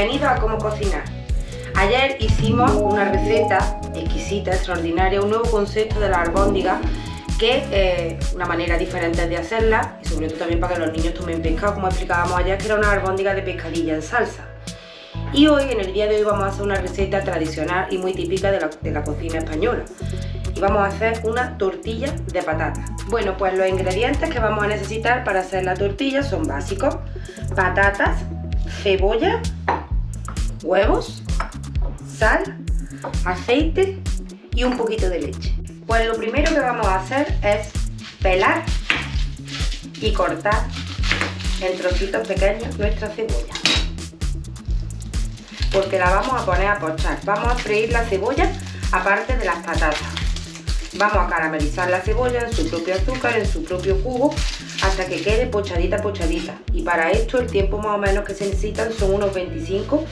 Bienvenidos a Cómo Cocinar. Ayer hicimos una receta exquisita, extraordinaria, un nuevo concepto de la albóndiga, que es una manera diferente de hacerla y sobre todo también para que los niños tomen pescado, como explicábamos ayer, que era una albóndiga de pescadilla en salsa. Y hoy, en el día de hoy, vamos a hacer una receta tradicional y muy típica de la cocina española. Y vamos a hacer una tortilla de patata. Bueno, pues los ingredientes que vamos a necesitar para hacer la tortilla son básicos: patatas, cebolla, huevos, sal, aceite y un poquito de leche. Pues lo primero que vamos a hacer es pelar y cortar en trocitos pequeños nuestra cebolla, porque la vamos a poner a pochar. Vamos a freír la cebolla aparte de las patatas. Vamos a caramelizar la cebolla en su propio azúcar, en su propio jugo, hasta que quede pochadita. Y para esto el tiempo más o menos que se necesitan son unos 25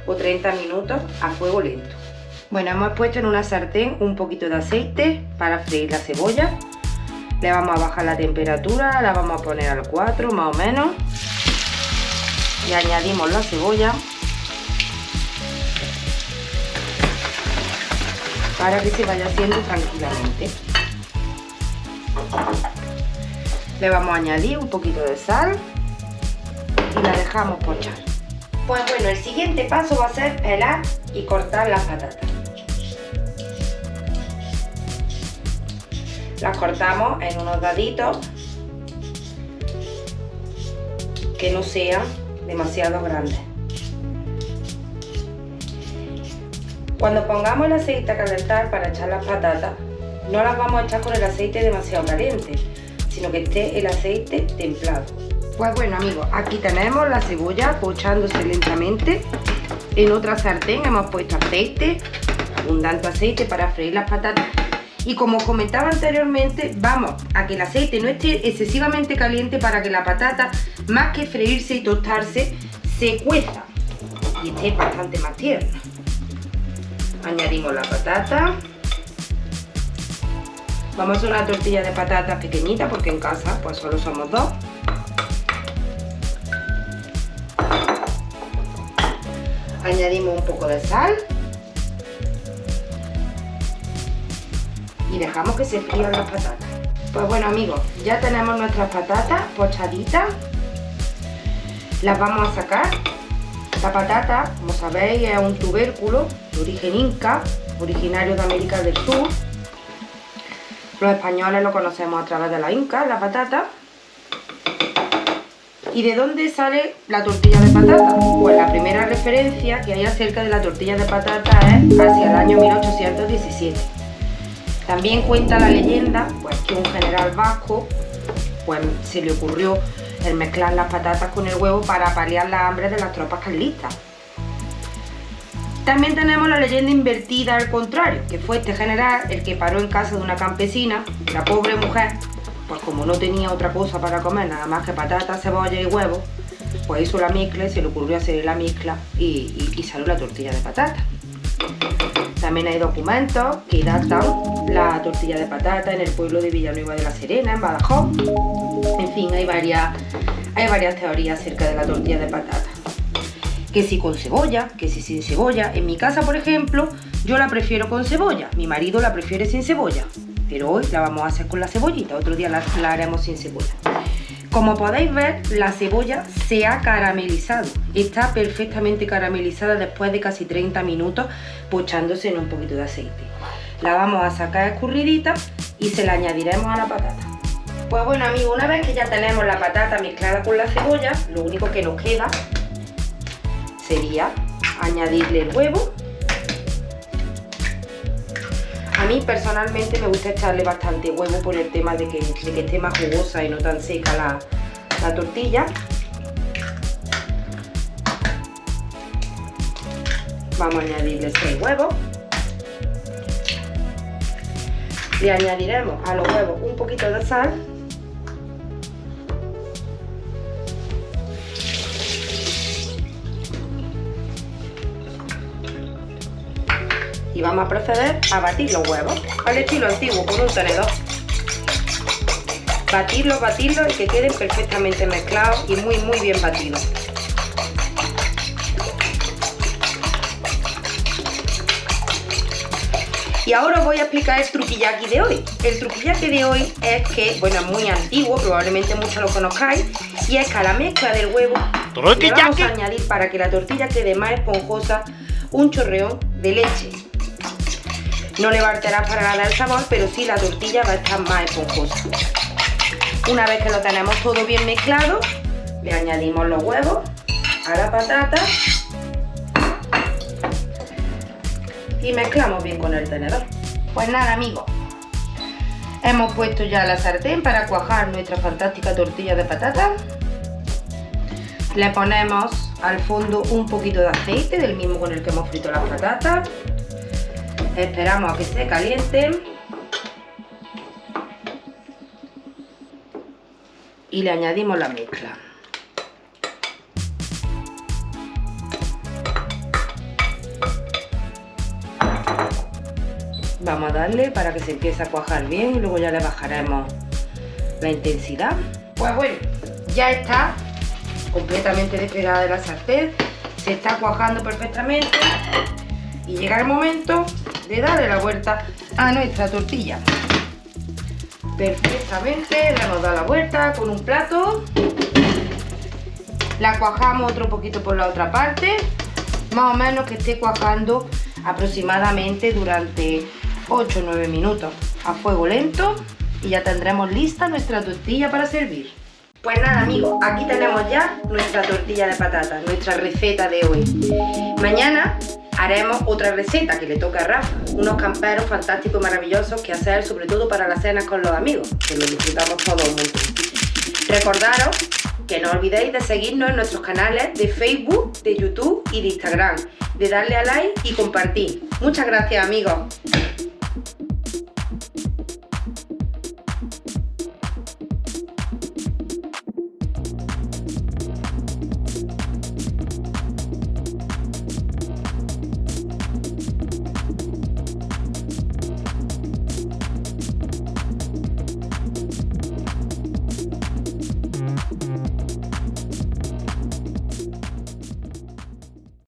o 30 minutos a fuego lento. Bueno, hemos puesto en una sartén un poquito de aceite para freír la cebolla. Le vamos a bajar la temperatura, la vamos a poner al 4 más o menos. Y añadimos la cebolla para que se vaya haciendo tranquilamente. Le vamos a añadir un poquito de sal y la dejamos pochar. Pues bueno, el siguiente paso va a ser pelar y cortar las patatas. Las cortamos en unos daditos que no sean demasiado grandes. Cuando pongamos el aceite a calentar para echar las patatas, no las vamos a echar con el aceite demasiado caliente, sino que esté el aceite templado. Pues bueno amigos, aquí tenemos la cebolla pochándose lentamente. En otra sartén hemos puesto aceite, abundante aceite para freír las patatas. Y como os comentaba anteriormente, vamos a que el aceite no esté excesivamente caliente para que la patata, más que freírse y tostarse, se cueza y esté bastante más tierna. Añadimos la patata. Vamos a hacer una tortilla de patatas pequeñita porque en casa pues solo somos dos. Añadimos un poco de sal y dejamos que se frían las patatas. Pues bueno amigos, ya tenemos nuestras patatas pochaditas. Las vamos a sacar. La patata, como sabéis, es un tubérculo de origen inca, originario de América del Sur. Los españoles lo conocemos a través de la inca, la patata. ¿Y de dónde sale la tortilla de patata? Pues la primera referencia que hay acerca de la tortilla de patata es hacia el año 1817. También cuenta la leyenda pues, que un general vasco pues, se le ocurrió el mezclar las patatas con el huevo para paliar la hambre de las tropas carlistas. También tenemos la leyenda invertida al contrario, que fue este general el que paró en casa de una campesina. La pobre mujer, pues como no tenía otra cosa para comer, nada más que patatas, cebolla y huevo, pues hizo la mezcla y se le ocurrió hacer la mezcla y salió la tortilla de patata. También hay documentos que datan la tortilla de patata en el pueblo de Villanueva de la Serena, en Badajoz. En fin, hay varias teorías acerca de la tortilla de patata. Que si con cebolla, que si sin cebolla. En mi casa, por ejemplo, yo la prefiero con cebolla. Mi marido la prefiere sin cebolla. Pero hoy la vamos a hacer con la cebollita. Otro día la haremos sin cebolla. Como podéis ver, la cebolla se ha caramelizado. Está perfectamente caramelizada después de casi 30 minutos pochándose en un poquito de aceite. La vamos a sacar escurridita y se la añadiremos a la patata. Pues bueno amigos, una vez que ya tenemos la patata mezclada con la cebolla, lo único que nos queda sería añadirle el huevo. A mí personalmente me gusta echarle bastante huevo por el tema de que esté más jugosa y no tan seca la tortilla. Vamos a añadirle 6 huevos. Le añadiremos a los huevos un poquito de sal. Y vamos a proceder a batir los huevos al estilo antiguo con un tenedor. Batirlos y que queden perfectamente mezclados y muy bien batidos. Y ahora os voy a explicar el truquillaki de hoy. El truquillaki de hoy es que, bueno, es muy antiguo, probablemente muchos lo conozcáis, y es que a la mezcla del huevo le vamos a añadir, para que la tortilla quede más esponjosa, un chorreón de leche. No le va a alterar para nada el sabor, pero sí la tortilla va a estar más esponjosa. Una vez que lo tenemos todo bien mezclado, le añadimos los huevos a la patata y mezclamos bien con el tenedor. Pues nada, amigos, hemos puesto ya la sartén para cuajar nuestra fantástica tortilla de patata. Le ponemos al fondo un poquito de aceite, del mismo con el que hemos frito las patatas. Esperamos a que se calienten y le añadimos la mezcla. Vamos a darle para que se empiece a cuajar bien y luego ya le bajaremos la intensidad. Pues bueno, ya está completamente despegada de la sartén, se está cuajando perfectamente y llega el momento de darle la vuelta a nuestra tortilla. Perfectamente, le hemos dado la vuelta con un plato, la cuajamos otro poquito por la otra parte, más o menos que esté cuajando aproximadamente durante 8 o 9 minutos a fuego lento y ya tendremos lista nuestra tortilla para servir. Pues nada, amigos, aquí tenemos ya nuestra tortilla de patata, nuestra receta de hoy. Mañana haremos otra receta que le toca a Rafa, unos camperos fantásticos y maravillosos que hacer sobre todo para las cenas con los amigos, que lo disfrutamos todos mucho. Recordaros que no olvidéis de seguirnos en nuestros canales de Facebook, de YouTube y de Instagram, de darle a like y compartir. Muchas gracias, amigos.